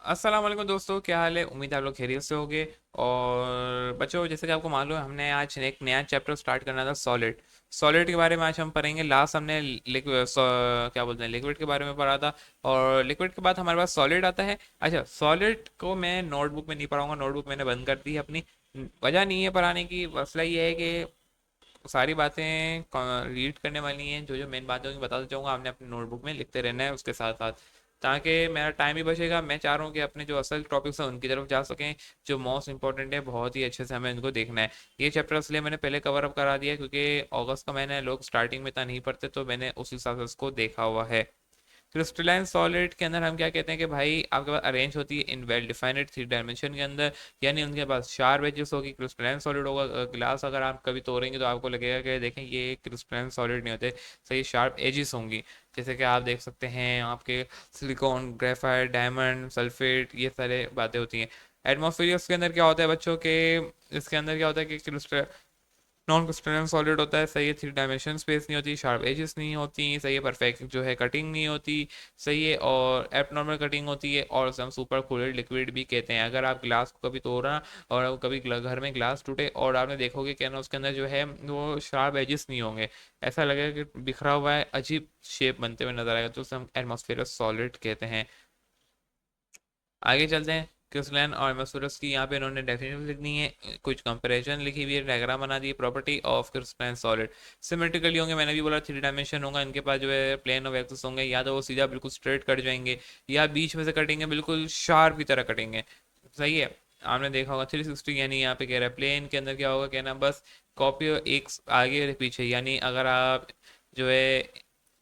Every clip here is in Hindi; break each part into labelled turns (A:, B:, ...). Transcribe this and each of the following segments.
A: अस्सलाम वालेकुम दोस्तों, क्या हाल है। उम्मीद है आप लोग खैरियत से होंगे। और बच्चों, जैसे कि आपको मालूम है, हमने आज एक नया चैप्टर स्टार्ट करना था, सॉलिड। सॉलिड के बारे में आज हम पढ़ेंगे। लास्ट हमने लिक्विड, क्या बोलते हैं, लिक्विड के बारे में पढ़ा था। और लिक्विड के बाद हमारे पास सॉलिड आता है। अच्छा, सॉलिड को मैं नोटबुक में नहीं पढ़ाऊंगा, नोटबुक मैंने बंद कर दी है अपनी। वजह नहीं है पढ़ाने की, मसला ये है कि सारी बातें रीड करने वाली हैं। जो जो मेन बातें होंगी बताता जाऊंगा, आपने अपनी नोटबुक में लिखते रहना है उसके साथ साथ, ताकि मेरा टाइम भी बचेगा। मैं चाह रहा हूँ कि अपने जो असल टॉपिक्स हैं उनकी तरफ जा सकें, जो मोस्ट इंपॉर्टेंट है, बहुत ही अच्छे से हमें इनको देखना है। ये चैप्टर इसलिए मैंने पहले कवर अप करा दिया क्योंकि अगस्त का महीना है, लोग स्टार्टिंग में इतना नहीं पढ़ते, तो मैंने उस हिसाब से उसको देखा हुआ है। क्रिस्टलाइन सॉलिड के अंदर हम क्या कहते हैं कि भाई आपके पास अरेंज होती है in well defined three dimension के अंदर, यानी उनके पास शार्प एजेस होगी। क्रिस्टलाइन सॉलिड होगा। ग्लास अगर आप कभी तोड़ेंगे तो आपको लगेगा कि देखें ये क्रिस्टलाइन सॉलिड नहीं होते, सही शार्प एजेस होंगी। जैसे कि आप देख सकते हैं आपके सिलिकॉन, ग्रेफाइट, डायमंड, सल्फेट, ये सारे बातें होती हैं। एटमॉस्फेरियस के अंदर क्या होता है बच्चों के, इसके अंदर क्या होता है कि नॉन क्रिस्टलाइन सॉलिड होता है, सही है। थ्री डायमेंशन स्पेस नहीं होती, शार्प एजेस नहीं होती, सही है। परफेक्ट जो है कटिंग नहीं होती, सही है। और एबनॉर्मल कटिंग होती है, और हम सुपर कूल्ड लिक्विड भी कहते हैं। अगर आप ग्लास को कभी तोड़ना और कभी घर में ग्लास टूटे और आपने देखोगे क्या ना, उसके अंदर जो है वो शार्प एजेस नहीं होंगे, ऐसा लगेगा कि बिखरा हुआ है, अजीब शेप बनते हुए नजर आएगा, तो उसे हम एटमॉस्फेरस सॉलिड कहते हैं। आगे चलते हैं। क्रिस्टलाइन और एमोसफेरस की यहाँ पे इन्होंने डेफिनेशन लिखनी है, कुछ कंपैरिजन लिखी हुई है, डायग्राम बना दी है। Property of crystalline solid, symmetrically होंगे, मैंने भी बोला थ्री डायमेंशन होगा इनके पास, जो है प्लेन ऑफ एक्सिस होंगे, या तो वो सीधा बिल्कुल स्ट्रेट कट जाएंगे, या बीच में से कटेंगे, बिल्कुल शार्प की तरह कटेंगे, सही है। आपने देखा होगा 360, यानी यहाँ पे कह रहा है प्लेन के अंदर क्या होगा, कहना बस कॉपी एक आगे और एक पीछे, यानी अगर आप जो है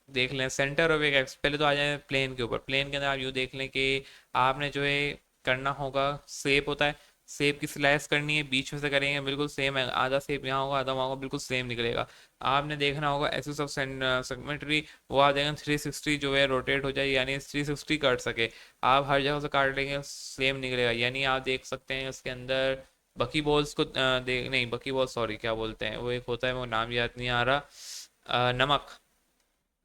A: देख लें सेंटर ऑफ एक एक्स, पहले तो आ जाए प्लेन के ऊपर। प्लेन के अंदर आप यूँ देख लें कि आपने जो है करना होगा, सेप होता है, सेप की स्लाइस करनी है, बीच में से करेंगे बिल्कुल सेम है, आधा सेप यहाँ होगा आधा वहाँ होगा, बिल्कुल सेम निकलेगा। आपने देखना होगा एक्सिस ऑफ सेगमेंट्री, वो आप देखें 360 जो है रोटेट हो जाए, यानी 360 काट सके। आप हर जगह से काट लेंगे सेम निकलेगा। यानी आप देख सकते हैं उसके अंदर बकी बॉल्स को देख नहीं, बकी बॉल सॉरी, क्या बोलते हैं वो, एक होता है, वो नाम याद नहीं आ रहा, नमक।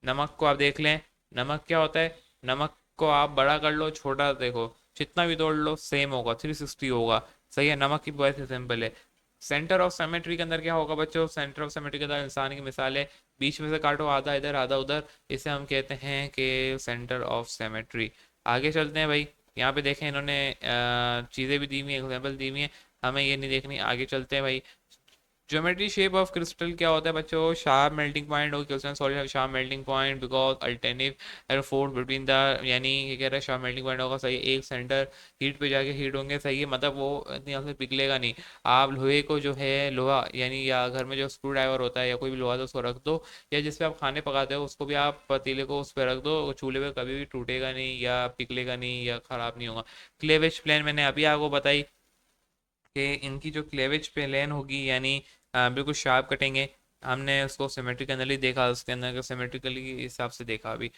A: नमक को आप देख लें, नमक क्या होता है, नमक को आप बड़ा कर लो छोटा देखो, जितना भी तोड़ लो सेम होगा, 360 होगा, सही है। नमक की बहुत ही सिंपल है। सेंटर ऑफ सिमेट्री के अंदर क्या होगा बच्चों, सेंटर ऑफ सिमेट्री के अंदर इंसान की मिसाल है, बीच में से काटो, आधा इधर आधा उधर, इसे हम कहते हैं कि सेंटर ऑफ सिमेट्री। आगे चलते हैं भाई। यहाँ पे देखें इन्होंने चीज़ें भी दी हुई हैं, एग्जाम्पल दी हुई हैं, हमें ये नहीं देखनी। आगे चलते हैं भाई। ज्योमेट्री शेप ऑफ क्रिस्टल क्या होता है बच्चों, शार्प मेल्टिंग पॉइंट और crystal solid have sharp melting point because alternative air force between the, यानी ये कह रहा है शार्प मेल्टिंग पॉइंट होगा, सही है। एक सेंटर हीट पे जाके हीट होंगे, सही है, मतलब वो इतनी जल्दी पिघलेगा नहीं। आप लोहे को जो है लोहा, यानी या घर में जो स्क्रू ड्राइवर होता है या कोई भी लोहा तो उसको रख दो, या जिस पे आप खाने पकाते हो उसको भी आप पतीले को उस पर रख दो, चूल्हे पे कभी भी टूटेगा नहीं या पिघलेगा नहीं या खराब नहीं होगा। क्लेवेज प्लेन मैंने अभी आपको बताई कि इनकी जो क्लेवेज प्लेन होगी, यानी बिल्कुल शार्प कटेंगे। हमने उसको सिमेट्रिकली देखा, उसके अंदर सिमेट्रिकली हिसाब से देखा अभी।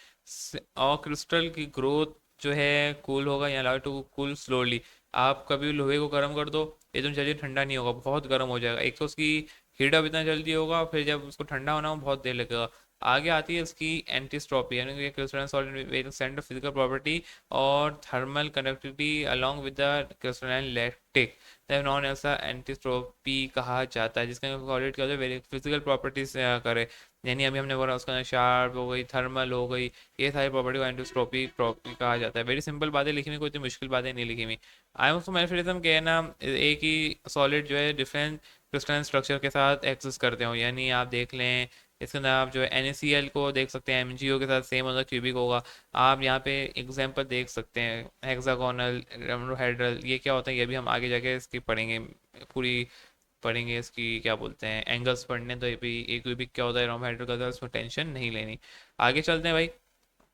A: और क्रिस्टल की ग्रोथ जो है कूल होगा, या अलाउ टू कूल स्लोली। आप कभी लोहे को गर्म कर दो, एकदम जल्दी ठंडा नहीं होगा, बहुत गर्म हो जाएगा। एक तो उसकी हीट अप इतना जल्दी होगा, फिर जब उसको ठंडा होना हो बहुत देर लगेगा। आगे आती है इसकी एंटीस्ट्रॉपी, यानी कि crystalline solid centre physical property और thermal conductivity along with the crystalline lattice, non ऐसा एंटीस्ट्रोपी कहा जाता है, जिसका सॉलिड क्या होता है फिजिकल प्रॉपर्टीज करे। यानी अभी हमने बोला उसका शार्प हो गई, थर्मल हो गई, ये सारी प्रॉपर्टी को एंटीस्ट्रोपी प्रॉपर्टी कहा जाता है। वेरी सिंपल बातें लिखी हुई, कोई इतनी मुश्किल बातें नहीं लिखी हुई। आइसोमेरिज्म के है ना, एक ही सॉलिड जो है डिफरेंट क्रिस्टलाइन स्ट्रक्चर के साथ एक्सिस्ट करते हो, यानी आप देख लें इसके अंदर आप जो है NaCl को देख सकते हैं, MgO के साथ सेम होगा, क्यूबिक होगा। आप यहाँ पे एग्जांपल देख सकते हैं, हेक्सागोनल, हेड्रल, ये क्या होता है ये भी हम आगे जाके इसकी पढ़ेंगे, पूरी पढ़ेंगे इसकी, क्या बोलते हैं, एंगल्स पढ़ने, तो ये भी एक क्यूबिक क्या होता है, रोमहेड्रल का, इसमें टेंशन नहीं लेनी। आगे चलते हैं भाई।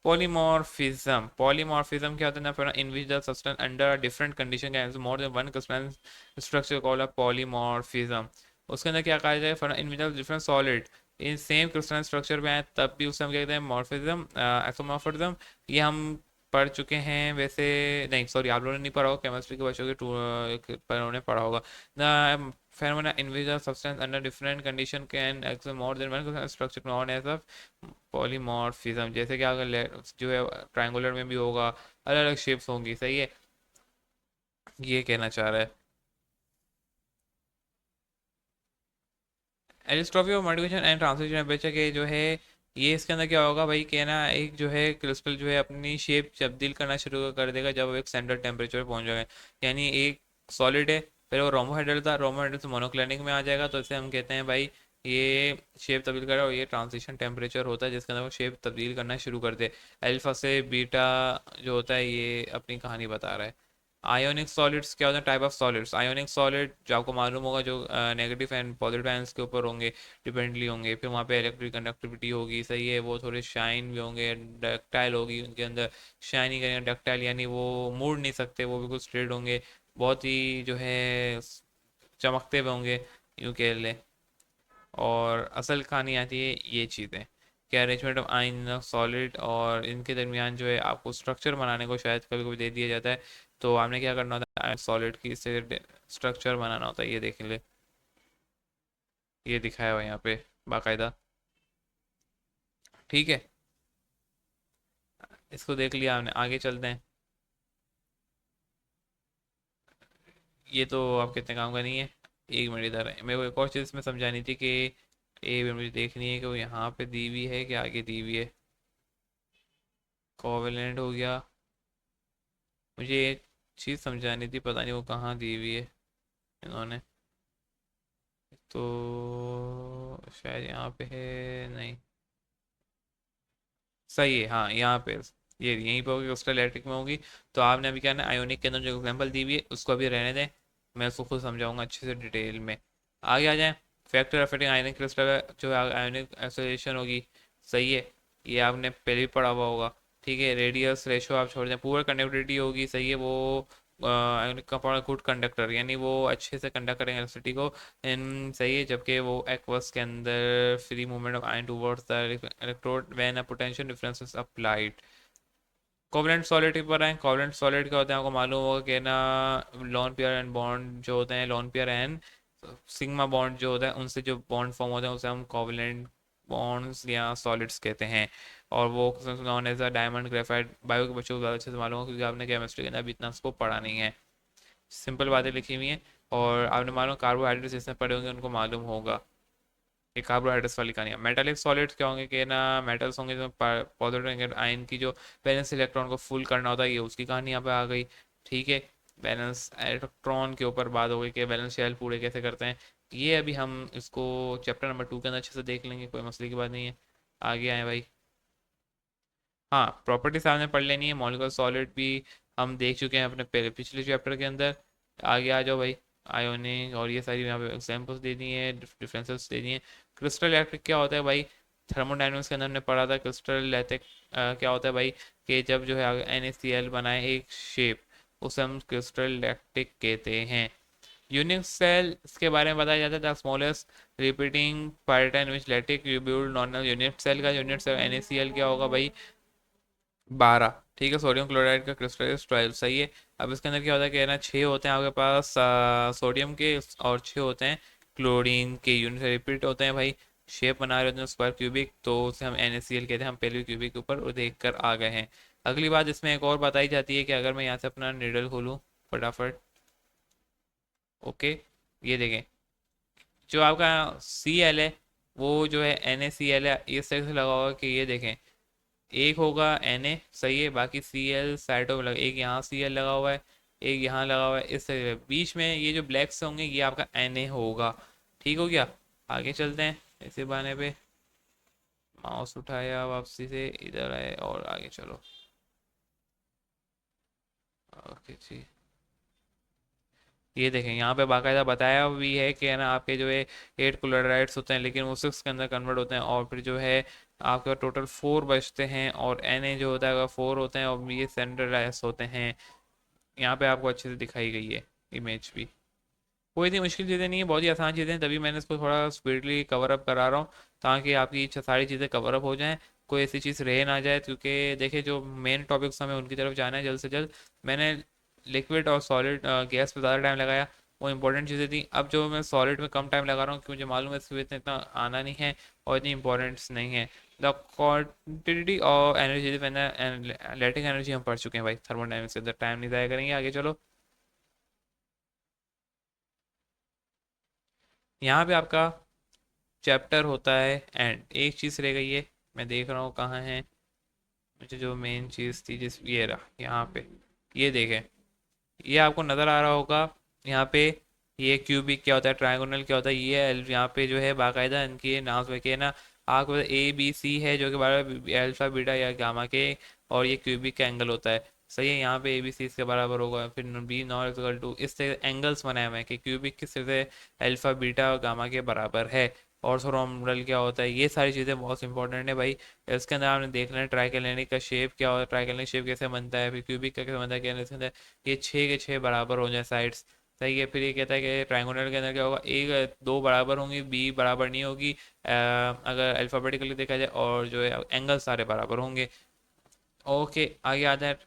A: पॉलीमॉर्फिज्म, पॉलीमॉर्फिज्म क्या होता है ना, फिर individual substance under different condition can more than one crystalline structure called a polymorphism. उसके अंदर क्या कहा जाए, for individual different solid in same crystalline structure में आए तब भी उसे हम क्या कहते हैं, मॉर्फिज्म, एक्सोमॉर्फिज्म। ये हम पढ़ चुके हैं वैसे, नहीं सॉरी, आप लोगों ने नहीं पढ़ा होगा, केमिस्ट्री के बच्चों के पर उन्होंने पढ़ा होगा। The phenomena individual substance under different condition can exist more than one structure known as a polymorphism। जैसे कि अगर जो है ट्रायंगुलर में भी होगा, अलग अलग शेप्स होंगी, सही है। ये कहना चाह रहा है। Allotropy of modification and transition temperature के जो है, ये इसके अंदर क्या होगा भाई कि ना एक जो है क्रिस्टल जो है अपनी शेप तब्दील करना शुरू कर देगा जब वो एक स्टैंडर्ड टेम्परेचर पर पहुंच जाएगा। यानी एक सॉलिड है, फिर वो रोमोहाइड्रल था, रोमोहाइड्रल से मोनोक्लिनिक में आ जाएगा, तो इसे हम कहते हैं भाई ये शेप तब्दील करे, और ये ट्रांजिशन टेम्परेचर होता है जिसके अंदर वो शेप तब्दील करना शुरू कर दे। अल्फा से बीटा जो होता है ये अपनी कहानी बता रहा है। आयोनिक सॉलिड्स क्या होता है? Type of solids. Ionic solid जो आपको मालूम होगा, जो नेगेटिव एंड पॉजिटिव आयंस के ऊपर होंगे, डिपेंडली होंगे, फिर वहाँ पे इलेक्ट्रिक कंडक्टिविटी होगी, सही है, वो थोड़े शाइन भी होंगे, डक्टाइल होगी उनके अंदर, शाइनिंग करेंगे, डक्टाइल यानी वो मुड़ नहीं सकते, वो बिल्कुल स्ट्रेट होंगे, बहुत ही जो है चमकते हुए होंगे, यूँ कह ले। और असल कहानी आती है ये चीज़ें कि अरेंजमेंट ऑफ आइन सॉलिड, और इनके दरमियान जो है आपको स्ट्रक्चर बनाने को शायद कभी कभी दे दिया जाता है, तो आपने क्या करना होता है सॉलिड की इससे स्ट्रक्चर बनाना होता है। ये देख ले, ये दिखाया हुआ है यहाँ पे बाकायदा। ठीक है, इसको देख लिया आपने, आगे चलते हैं। ये तो आप कितने काम का नहीं है। एक मिनट इधर है, मेरे को एक और चीज़ इसमें समझानी थी कि ये भी मुझे देखनी है कि वो यहाँ पे दी हुई है कि आगे दी हुई है। कोवेलेंट हो गया, मुझे एक चीज़ समझानी थी, पता नहीं वो कहाँ दी हुई है इन्होंने, तो शायद यहाँ पे है, नहीं, सही है, हाँ यहाँ पे, ये यहीं पे होगी, क्रिस्टल इलेक्ट्रिक में होगी। तो आपने अभी क्या ना आयोनिक के अंदर जो एग्जाम्पल दी हुई है उसको अभी रहने दें, मैं उसको खुद समझाऊंगा अच्छे से डिटेल में। आगे आ जाएं। फैक्टर अफेक्टिंग आयनिक क्रिस्टल जो आयोनिक एसोसिएशन होगी, सही है, ये आपने पहले भी पढ़ा हुआ होगा। ठीक है, रेडियस रेशो आप छोड़ दें, पुअर कंडक्टिविटी होगी, सही है, वो आयोनिक कंपाउंड गुड कंडक्टर, यानी वो अच्छे से कंडक्ट करेंगे इलेक्ट्रिसिटी को, इन सही है, जबकि वो एक्वस के अंदर free movement of ion towards the electrode when a potential difference is applied. Covalent solid पर आए। कोवलेंट सॉलिड क्या होता है आपको मालूम होगा कि ना, लॉन पेयर एंड बॉन्ड जो होते हैं, lone pair and sigma bond जो होता है, उनसे जो बॉन्ड फॉर्म होते हैं उसे हम कोवलेंट बॉन्ड्स या सॉलिड्स कहते हैं। और वो known as a diamond graphite, bio के बच्चों को ज़्यादा अच्छे से मालूम होगा क्योंकि आपने केमिस्ट्री के अंदर अभी इतना उसको पढ़ा नहीं है, सिंपल बातें लिखी हुई हैं। और आपने मालूम कार्बोहाइड्रेट जिसने पढ़े होंगे उनको मालूम होगा, ये कार्बोहाइड्रेट्स वाली कहानी है। मेटालिक सॉलिड्स क्या होंगे कि ना, मेटल्स होंगे जो पॉजिटिव आयन की जो वैलेंस इलेक्ट्रॉन को फुल करना होता है, ये उसकी कहानी यहाँ पे आ गई। ठीक है, वैलेंस इलेक्ट्रॉन के ऊपर बात हो गई कि वैलेंस शेल पूरे कैसे करते हैं, ये अभी हम इसको चैप्टर नंबर 2 के अंदर अच्छे से देख लेंगे, कोई मसले की बात नहीं है। आगे आए भाई। हाँ, प्रॉपर्टीज आपने पढ़ लेनी है, मॉलिक्यूलर सॉलिड भी हम देख चुके हैं अपने पहले पिछले चैप्टर के अंदर। आगे आ जाओ भाई। आयोनिक और ये सारी यहाँ पे एग्जांपल्स दे दी हैं, डिफरेंसेस दे दिए हैं। क्रिस्टल इलेक्ट्रिक क्या होता है भाई? थर्मोडायनेमिक्स के अंदर हमने पढ़ा था क्रिस्टल इलेक्ट्रिक क्या होता है भाई, कि जब जो है NaCl बनाए एक शेप, उसे हम क्रिस्टल इलेक्ट्रिक कहते हैं। यूनिक सेल इसके बारे में बताया जाता है, the smallest repeating pattern which lattice you build normal unit cell का यूनिट सेल NaCl क्या होगा भाई? 12। ठीक है, सोडियम क्लोराइड का क्रिस्टल 12, सही है। अब इसके अंदर क्या होता है कि ना 6 होते हैं आपके पास सोडियम के, और 6 होते हैं क्लोरीन के, यूनिट से रिपीट होते हैं भाई। शेप बना रहे होते हैं स्क्वायर क्यूबिक, तो उसे हम NaCl कहते हैं, हम पहले क्यूबिक के ऊपर देख कर आ गए हैं। अगली बात इसमें एक और बताई जाती है कि अगर मैं यहाँ से अपना निडल खोलूँ फटाफट, ओके, ये देखें, जो आपका Cl है वो जो है NaCl है, इस तरह से लगा होगा कि ये देखें, एक होगा Na, सही है, बाकी Cl साइडों में लगा, एक यहाँ Cl लगा हुआ है, एक यहाँ लगा हुआ है, इस तरह से बीच में ये जो ब्लैक से होंगे ये आपका Na होगा। ठीक हो गया, आगे चलते हैं इसी बहाने पे। माउस उठाया, वापसी से इधर आए और आगे चलो। ओके जी, ये देखें यहाँ पे बाकायदा बताया भी है कि है ना आपके जो है 8 क्लोराइड्स होते हैं, लेकिन वो 6 के अंदर कन्वर्ट होते हैं, और फिर जो है आपके टोटल 4 बचते हैं, और Na जो होता है 4 होते हैं, और ये सेंट्रलाइज होते हैं। यहाँ पे आपको अच्छे से दिखाई गई है इमेज भी। कोई इतनी मुश्किल चीज़ें नहीं है, बहुत ही आसान चीज़ें हैं, तभी मैंने इसको थोड़ा स्पीडली कवर अप करा रहा हूँ, ताकि आपकी सारी चीज़ें कवर अप हो जाएं, कोई ऐसी चीज़ रह ना जाए, क्योंकि देखिए जो मेन टॉपिक्स हमें उनकी तरफ जाना है जल्द से जल्द। मैंने लिक्विड और सॉलिड गैस पे ज़्यादा टाइम लगाया, वो इंपॉर्टेंट चीज़ें थी। अब जो मैं सॉलिड में कम टाइम लगा रहा हूँ क्योंकि मुझे मालूम है इसमें इतना आना नहीं है और इतनी इंपॉर्टेंट्स नहीं है। The quantity of energy letting energy हम पढ़ चुके हैं भाई थर्मोडायनेमिक्स के अंदर, टाइम नहीं ज़ाया करेंगे, आगे चलो। यहाँ पे आपका चैप्टर होता है एंड एक चीज़ रह गई है, मैं देख रहा हूँ कहाँ है, मुझे जो मेन चीज़ थी जिस ये रहा यहाँ पे, ये देखें, ये आपको नज़र आ रहा होगा यहाँ पे। ये क्यूबिक क्या होता है, ट्रायंगोनल क्या होता है, ये यहाँ पे जो है बाकायदा इनके नाम रखे है ना। आपको ए बी सी है जो कि बराबर अल्फा बीटा या गामा के, और ये क्यूबिक का एंगल होता है। सही है, यहाँ पे ए बी सी इसके बराबर होगा, फिर बी नॉट इक्वल टू, इस तरह एंगल्स बनाए हुए हैं कि क्यूबिक किस तरह से अल्फा बीटा और गामा के बराबर है। ऑर्थोरोम्बल क्या होता है, ये सारी चीज़ें बहुत इंपॉर्टेंट है भाई। इसके अंदर आपने देखना है ट्राइकेलेनिक का शेप क्या होता है, ट्राइकेलेनिक शेप कैसे बनता है, फिर क्यूबिक का कैसे बनता है, क्या इसके अंदर ये छः के छः बराबर हो जाए साइड्स। सही है, फिर ये कहता है कि ट्रायंगुलर के अंदर क्या होगा, एक दो बराबर होंगी, बी बराबर नहीं होगी अगर अल्फ़ाबेटिकली देखा जाए, और जो है एंगल सारे बराबर होंगे। ओके, आगे आता है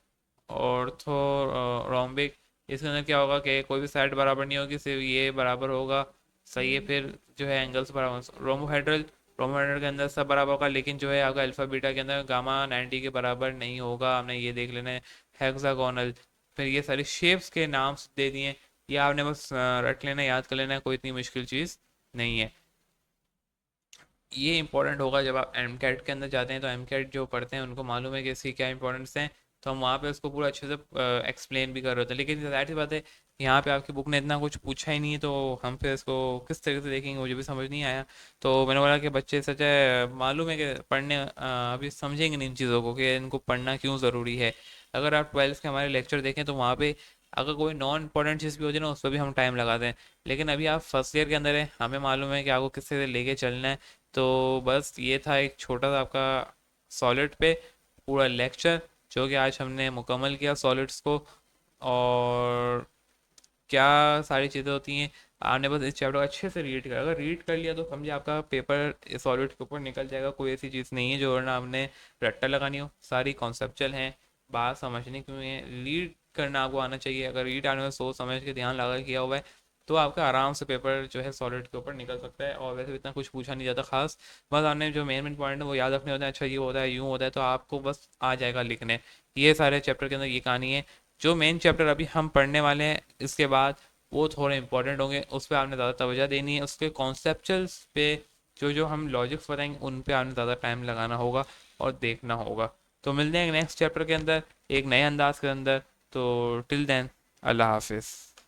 A: ऑर्थोरोम्बिक। इसके अंदर क्या होगा कि कोई भी साइड बराबर नहीं होगी, सिर्फ ये बराबर होगा। सही है, फिर जो है एंगल्स बराबर। रोमोहेड्रल, रोमोहेड्रल के अंदर सब बराबर होगा, लेकिन जो है आपका अल्फा बीटा के अंदर गामा 90 के बराबर नहीं होगा, हमने ये देख लेना है। हेक्सागोनल, फिर ये सारी शेप्स के नाम दे दिए, ये आपने बस रट लेना, याद कर लेना है, कोई इतनी मुश्किल चीज़ नहीं है। ये इंपॉर्टेंट होगा जब आप एम कैट के अंदर जाते हैं, तो एम कैट जो पढ़ते हैं उनको मालूम है कि इसकी क्या इंपॉर्टेंस है, तो हम वहाँ पे उसको पूरा अच्छे से एक्सप्लेन भी कर रहे होते हैं। लेकिन जाहिर सी बात है, यहाँ पे आपकी बुक ने इतना कुछ पूछा ही नहीं है, तो हम फिर इसको किस तरीके से देखेंगे मुझे भी समझ नहीं आया। तो मैंने बोला कि बच्चे सच है, मालूम है कि पढ़ने अभी समझेंगे नहीं इन चीज़ों को कि इनको पढ़ना क्यों ज़रूरी है। अगर आप ट्वेल्थ के हमारे लेक्चर देखें तो वहाँ पे अगर कोई नॉन इम्पोर्टेंट चीज़ भी हो जाए ना, उस पर भी हम टाइम लगाते हैं। लेकिन अभी आप फर्स्ट ईयर के अंदर है, हमें मालूम है कि आपको किस तरह से लेके चलना है। तो बस ये था एक छोटा सा आपका सॉलिड पे पूरा लेक्चर, जो कि आज हमने मुकम्मल किया सॉलिड्स को। और क्या सारी चीज़ें होती हैं, आपने बस इस चैप्टर को अच्छे से रीड कर, अगर रीड कर लिया तो समझे आपका पेपर सॉलिड के ऊपर निकल जाएगा। कोई ऐसी चीज़ नहीं है जो ना आपने रट्टा लगानी हो, सारी कॉन्सेप्चुअल हैं, बात समझने की हुई है, रीड करना आपको आना चाहिए। अगर रीड आने में सोच समझ के ध्यान लगा के किया हुआ है, तो आपका आराम से पेपर जो है सॉलिड के ऊपर निकल सकता है। और वैसे भी इतना कुछ पूछा नहीं जाता खास, बस आपने जो मेन मेन पॉइंट है वो याद रखने होते हैं। अच्छा ये होता है, यूँ होता है, तो आपको बस आ जाएगा लिखने। ये सारे चैप्टर के अंदर ये कहानी है। जो मेन चैप्टर अभी हम पढ़ने वाले हैं इसके बाद, वो थोड़े इंपॉर्टेंट होंगे, उस पर आपने ज़्यादा तवज्जो देनी है। उसके कॉन्सेप्चुअल्स पे जो जो हम लॉजिक्स बताएंगे उन पे आपने ज़्यादा टाइम लगाना होगा और देखना होगा। तो मिलते हैं नेक्स्ट चैप्टर के अंदर एक नए अंदाज के अंदर। तो टिल देन, अल्लाह हाफिज़।